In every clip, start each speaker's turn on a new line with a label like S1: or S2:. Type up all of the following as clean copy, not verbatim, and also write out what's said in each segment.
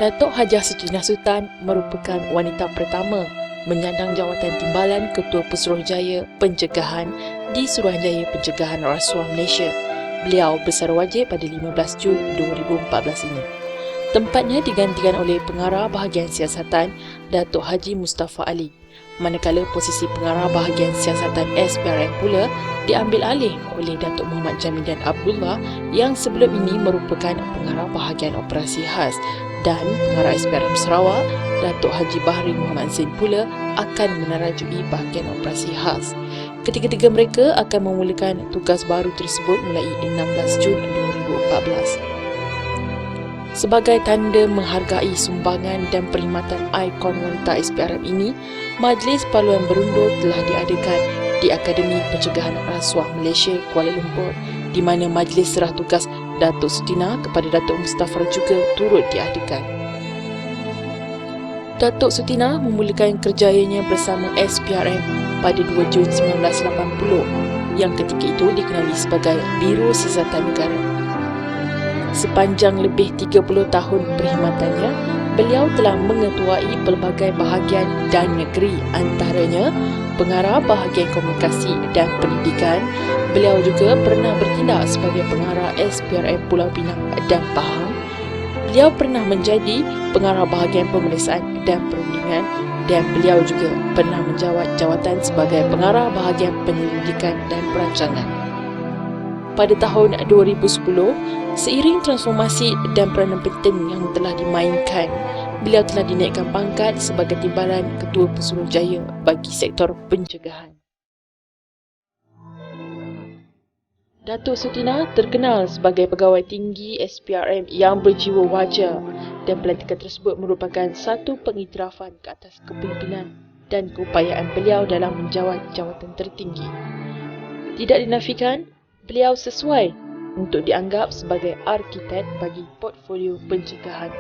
S1: Datuk Hajah Sutinah Sultan merupakan wanita pertama menyandang jawatan timbalan Ketua Pesuruhjaya Pencegahan di Suruhanjaya Pencegahan Rasuah Malaysia. Beliau bersara wajib pada 15 Jun 2014 ini. Tempatnya digantikan oleh Pengarah Bahagian Siasatan Datuk Haji Mustafa Ali, manakala posisi Pengarah Bahagian Siasatan SPRM pula diambil alih oleh Datuk Muhammad Jamidan Abdullah yang sebelum ini merupakan Pengarah Bahagian Operasi Khas, dan Pengarah SPRM Sarawak Datuk Haji Bahri Muhammad Zain pula akan menerajui Bahagian Operasi Khas. Ketiga-tiga mereka akan memulakan tugas baru tersebut mulai 16 Jun 2014. Sebagai tanda menghargai sumbangan dan perkhidmatan ikon wanita SPRM ini, Majlis Parlimen Berundur telah diadakan di Akademi Pencegahan Rasuah Malaysia, Kuala Lumpur, di mana Majlis Serah Tugas Datuk Sutinah kepada Datuk Mustafa juga turut diadakan. Datuk Sutinah memulakan kerjayanya bersama SPRM pada 2 Jun 1980, yang ketika itu dikenali sebagai Biro Siasatan Negara. Sepanjang lebih 30 tahun perkhidmatannya, beliau telah mengetuai pelbagai bahagian dan negeri, antaranya Pengarah Bahagian Komunikasi dan Pendidikan. Beliau juga pernah bertindak sebagai Pengarah SPRM Pulau Pinang dan Pahang. Beliau pernah menjadi Pengarah Bahagian Pemeriksaan dan Perundingan, dan beliau juga pernah menjawat jawatan sebagai Pengarah Bahagian Penyelidikan dan Perancangan. Pada tahun 2010, seiring transformasi dan peranan penting yang telah dimainkan, beliau telah dinaikkan pangkat sebagai Timbalan Ketua Pesuruhjaya bagi sektor pencegahan. Datuk Sutinah terkenal sebagai pegawai tinggi SPRM yang berjiwa wajar, dan pelantikan tersebut merupakan satu pengiktirafan ke atas kepimpinan dan keupayaan beliau dalam menjawat jawatan tertinggi. Tidak dinafikan, beliau sesuai untuk dianggap sebagai arkitek bagi portfolio pencegahan.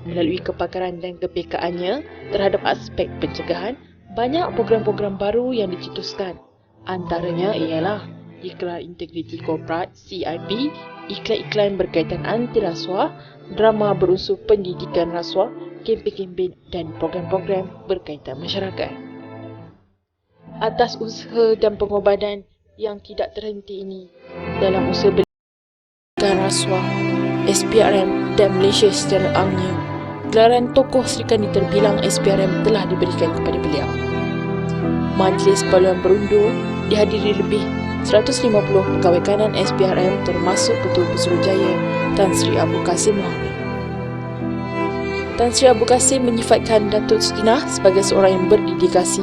S1: Melalui kepakaran dan kepekaannya terhadap aspek pencegahan, banyak program-program baru yang dicetuskan. Antaranya ialah Ikrar Integriti Korporat CIP, iklan-iklan berkaitan anti rasuah, drama berunsur pendidikan rasuah, kempen-kempen dan program-program berkaitan masyarakat. Atas usaha dan pengorbanan yang tidak terhenti ini dalam usaha pencegahan rasuah, SPRM dan Malaysia secara amnya, gelaran tokoh serikandi terbilang SPRM telah diberikan kepada beliau. Majlis Parlimen Berundur dihadiri lebih 150 pegawai kanan SPRM termasuk Ketua Pesuruhjaya Tan Sri Abu Kasim Mohamed. Tan Sri Abu Kasim menyifatkan Datuk Sutinah sebagai seorang yang berdedikasi,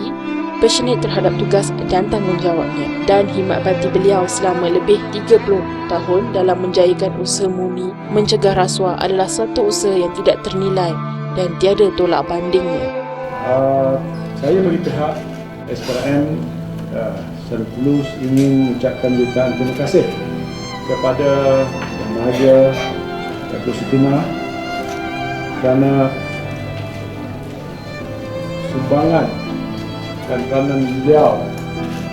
S1: passionate terhadap tugas dan tanggungjawabnya, dan khidmat bakti beliau selama lebih 30 tahun dalam menjayakan usaha murni mencegah rasuah adalah satu usaha yang tidak ternilai dan tiada tolak bandingnya.
S2: Saya bagi pihak SPRM secara tulus ingin mengucapkan jutaan terima kasih kepada Yang Maha Datuk Sutinah kerana sumbangan dan peranan beliau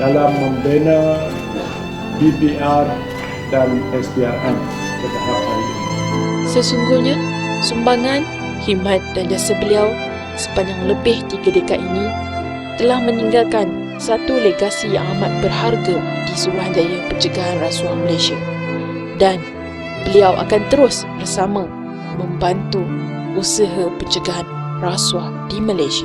S2: dalam membina BBR dan SPRM ke tahap hari ini.
S1: Sesungguhnya, sumbangan, khidmat dan jasa beliau sepanjang lebih 3 dekad ini telah meninggalkan satu legasi yang amat berharga di Suruhanjaya Pencegahan Rasuah Malaysia, dan beliau akan terus bersama membantu usaha pencegahan rasuah di Malaysia.